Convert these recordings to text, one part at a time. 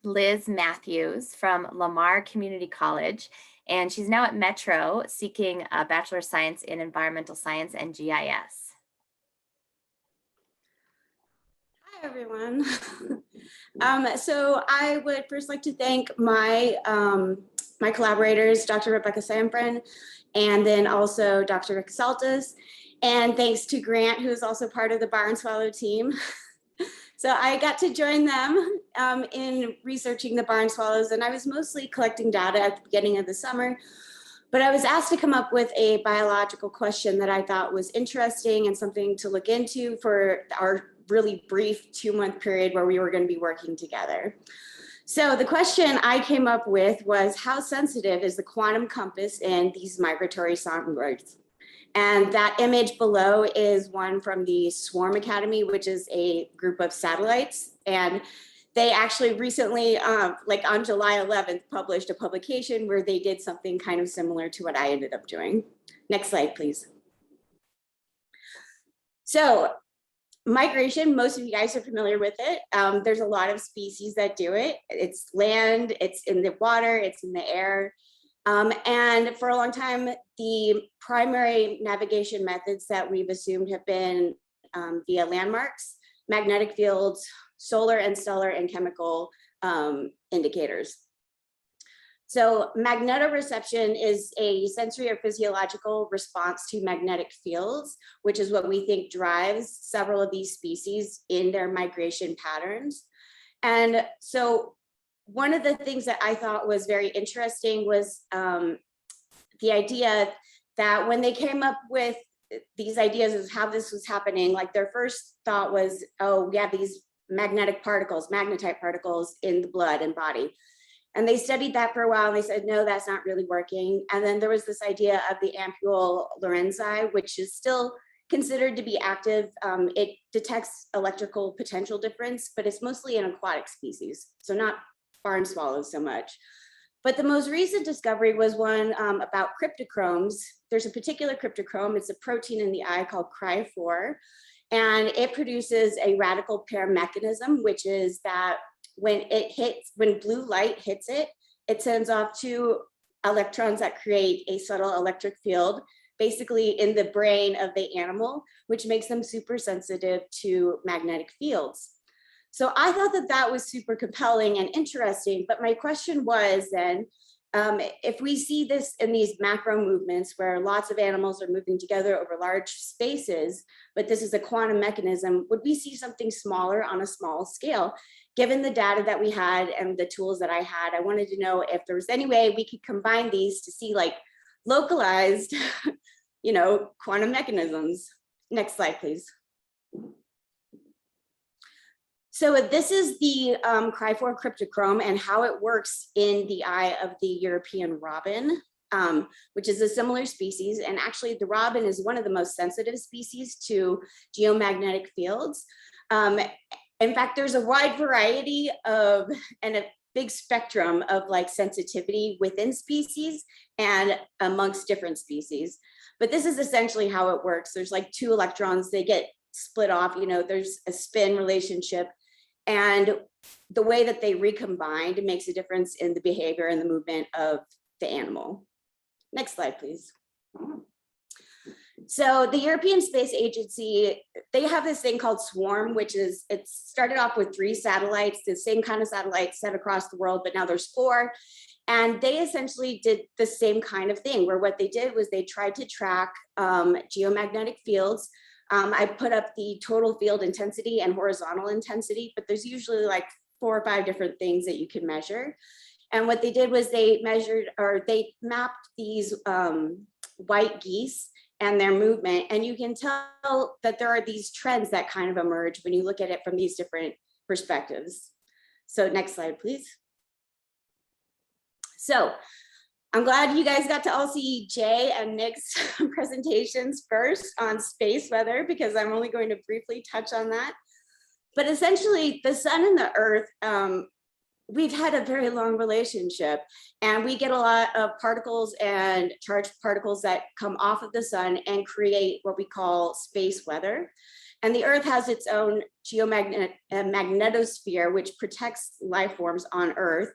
Liz Mathews from Lamar Community College, and she's now at Metro seeking a Bachelor of Science in Environmental Science and GIS. Hi, everyone. So I would first like to thank my collaborators, Dr. Rebecca Samprin, and then also Dr. Rick Saltis, and thanks to Grant, who is also part of the Barn Swallow team. So I got to join them in researching the barn swallows, and I was mostly collecting data at the beginning of the summer, but I was asked to come up with a biological question that I thought was interesting and something to look into for our really brief 2-month period where we were going to be working together. So the question I came up with was, how sensitive is the quantum compass in these migratory songbirds? And that image below is one from the Swarm Academy, which is a group of satellites. And they actually recently, like on July 11th, published a publication where they did something kind of similar to what I ended up doing. Next slide, please. So migration, most of you guys are familiar with it. There's a lot of species that do it. It's land, it's in the water, it's in the air. And for a long time, the primary navigation methods that we've assumed have been via landmarks, magnetic fields, solar and stellar and chemical indicators. So magnetoreception is a sensory or physiological response to magnetic fields, which is what we think drives several of these species in their migration patterns. And so one of the things that I thought was very interesting was the idea that when they came up with these ideas of how this was happening, like their first thought was, oh, we have these magnetic particles, magnetite particles in the blood and body. And they studied that for a while and they said, no, that's not really working. And then there was this idea of the ampule Lorenzi, which is still considered to be active. It detects electrical potential difference, but it's mostly in aquatic species, so not barn swallows so much. But the most recent discovery was one about cryptochromes. There's a particular cryptochrome, it's a protein in the eye called Cry4, and it produces a radical pair mechanism, which is that when blue light hits it, it sends off 2 electrons that create a subtle electric field, basically in the brain of the animal, which makes them super sensitive to magnetic fields. So I thought that that was super compelling and interesting, but my question was then, if we see this in these macro movements where lots of animals are moving together over large spaces, but this is a quantum mechanism, would we see something smaller on a small scale? Given the data that we had and the tools that I had, I wanted to know if there was any way we could combine these to see like localized, quantum mechanisms. Next slide, please. So this is the Cry4 cryptochrome and how it works in the eye of the European robin, which is a similar species. And actually the robin is one of the most sensitive species to geomagnetic fields. In fact, there's a wide variety of, and a big spectrum of like sensitivity within species and amongst different species. But this is essentially how it works. There's like 2 electrons, they get split off, there's a spin relationship. And the way that they recombined makes a difference in the behavior and the movement of the animal. Next slide, please. So the European Space Agency, they have this thing called Swarm, which is, it started off with 3 satellites, the same kind of satellites set across the world, but now there's 4. And they essentially did the same kind of thing, where what they did was they tried to track geomagnetic fields. I put up the total field intensity and horizontal intensity, but there's usually like 4 or 5 different things that you can measure. And what they did was they measured, or they mapped these white geese and their movement. And you can tell that there are these trends that kind of emerge when you look at it from these different perspectives. So next slide, please. So I'm glad you guys got to all see Jay and Nick's presentations first on space weather, because I'm only going to briefly touch on that. But essentially, the sun and the earth, we've had a very long relationship, and we get a lot of particles and charged particles that come off of the sun and create what we call space weather. And the Earth has its own magnetosphere, which protects life forms on Earth.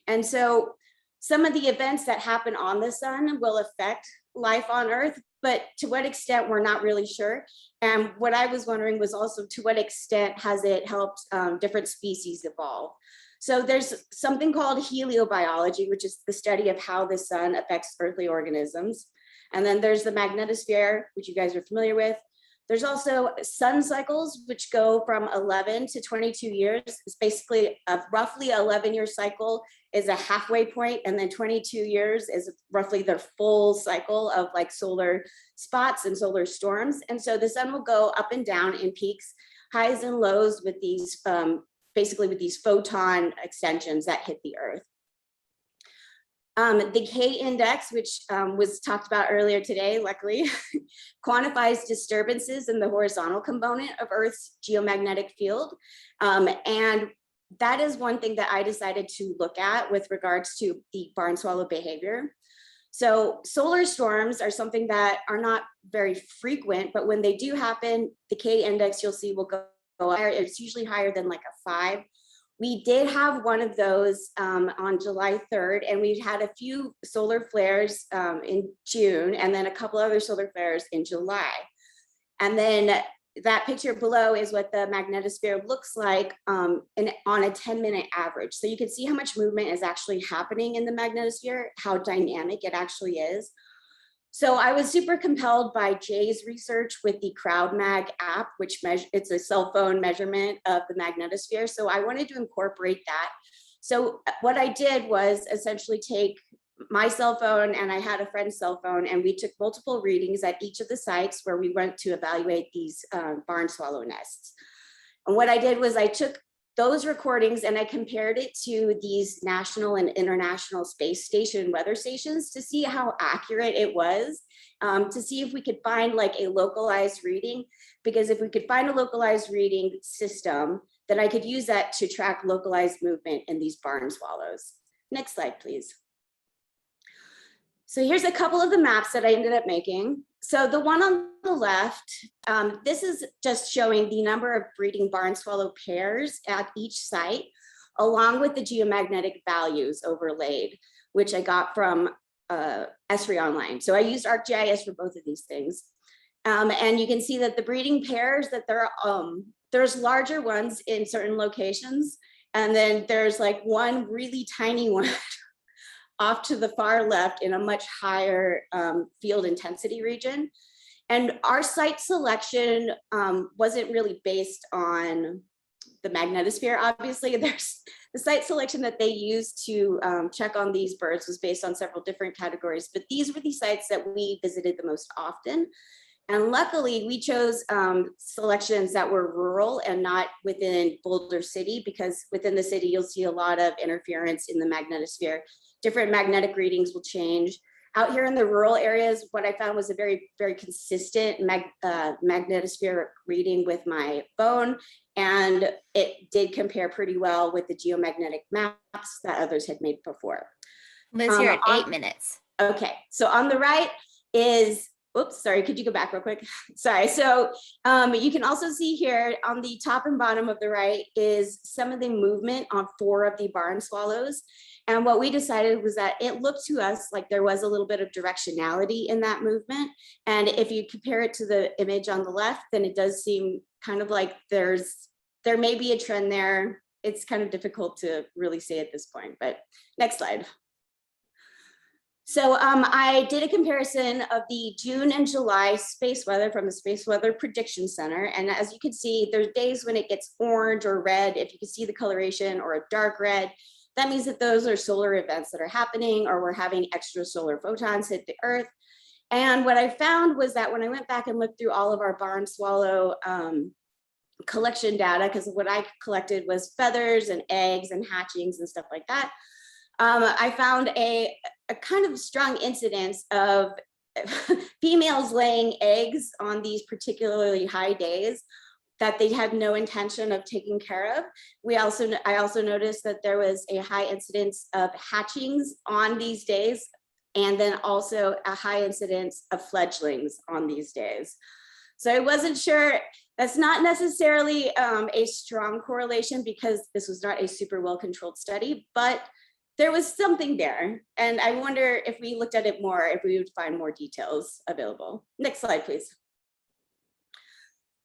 And so some of the events that happen on the sun will affect life on Earth, but to what extent, we're not really sure. And what I was wondering was also, to what extent has it helped different species evolve? So there's something called heliobiology, which is the study of how the sun affects earthly organisms. And then there's the magnetosphere, which you guys are familiar with. There's also sun cycles, which go from 11 to 22 years. It's basically a roughly 11-year cycle is a halfway point, and then 22 years is roughly the full cycle of like solar spots and solar storms. And so the sun will go up and down in peaks, highs and lows with these, basically with these photon extensions that hit the Earth. The K index, which was talked about earlier today, luckily, quantifies disturbances in the horizontal component of Earth's geomagnetic field. And that is one thing that I decided to look at with regards to the barn swallow behavior. So solar storms are something that are not very frequent, but when they do happen, the K index you'll see will go higher. It's usually higher than like a 5. We did have one of those on July 3rd, and we had a few solar flares in June, and then a couple other solar flares in July. And then that picture below is what the magnetosphere looks like on a 10-minute average. So you can see how much movement is actually happening in the magnetosphere, how dynamic it actually is. So I was super compelled by Jay's research with the CrowdMag app, which it's a cell phone measurement of the magnetosphere. So I wanted to incorporate that. So what I did was essentially take my cell phone, and I had a friend's cell phone, and we took multiple readings at each of the sites where we went to evaluate these barn swallow nests. And what I did was I took those recordings and I compared it to these national and international space station weather stations to see how accurate it was, to see if we could find like a localized reading, because if we could find a localized reading system, then I could use that to track localized movement in these barn swallows. Next slide, please. So here's a couple of the maps that I ended up making. So the one on the left, this is just showing the number of breeding barn swallow pairs at each site, along with the geomagnetic values overlaid, which I got from Esri Online. So I used ArcGIS for both of these things. And you can see that the breeding pairs, that there's larger ones in certain locations, and then there's like one really tiny one off to the far left in a much higher field intensity region. And our site selection wasn't really based on the magnetosphere, obviously. There's the site selection that they used to check on these birds was based on several different categories, but these were the sites that we visited the most often. And luckily we chose selections that were rural and not within Boulder City, because within the city, you'll see a lot of interference in the magnetosphere. Different magnetic readings will change. Out here in the rural areas, what I found was a very, very consistent magnetosphere reading with my phone. And it did compare pretty well with the geomagnetic maps that others had made before. Liz, you're at 8 minutes. Okay, so on the right is, oops, sorry, could you go back real quick? Sorry, so you can also see here on the top and bottom of the right is some of the movement on 4 of the barn swallows. And what we decided was that it looked to us like there was a little bit of directionality in that movement. And if you compare it to the image on the left, then it does seem kind of like there may be a trend there. It's kind of difficult to really say at this point, but next slide. So I did a comparison of the June and July space weather from the Space Weather Prediction Center. And as you can see, there's days when it gets orange or red, if you can see the coloration, or a dark red. That means that those are solar events that are happening, or we're having extra solar photons hit the Earth. And what I found was that when I went back and looked through all of our barn swallow collection data, because what I collected was feathers and eggs and hatchings and stuff like that, I found a kind of strong incidence of females laying eggs on these particularly high days that they had no intention of taking care of. I also noticed that there was a high incidence of hatchings on these days, and then also a high incidence of fledglings on these days. So I wasn't sure. That's not necessarily a strong correlation because this was not a super well-controlled study, but there was something there. And I wonder if we looked at it more, if we would find more details available. Next slide, please.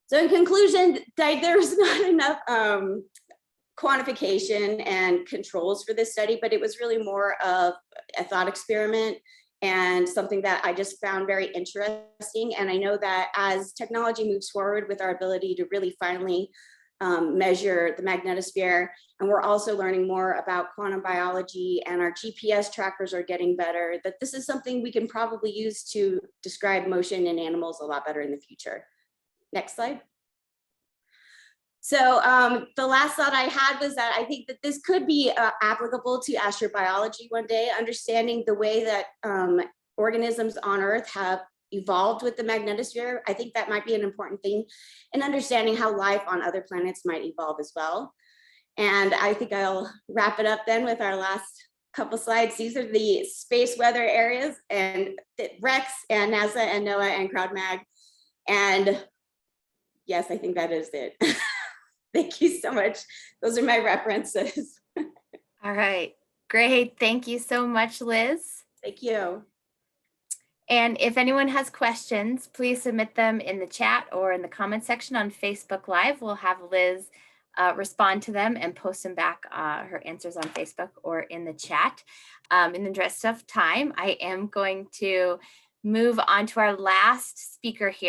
So in conclusion, there's not enough quantification and controls for this study, but it was really more of a thought experiment and something that I just found very interesting. And I know that as technology moves forward with our ability to really finally measure the magnetosphere, and we're also learning more about quantum biology, and our GPS trackers are getting better, that this is something we can probably use to describe motion in animals a lot better in the future. Next slide. So the last thought I had was that I think that this could be applicable to astrobiology one day, understanding the way that organisms on Earth have evolved with the magnetosphere. I think that might be an important thing in understanding how life on other planets might evolve as well. And I think I'll wrap it up then with our last couple slides. These are the space weather areas, and Rex and NASA and NOAA and CrowdMag. And yes, I think that is it. Thank you so much. Those are my references. All right, great. Thank you so much, Liz. Thank you. And if anyone has questions, please submit them in the chat or in the comment section on Facebook Live. We'll have Liz respond to them and post them back, her answers on Facebook or in the chat. In the interest of time, I am going to move on to our last speaker here.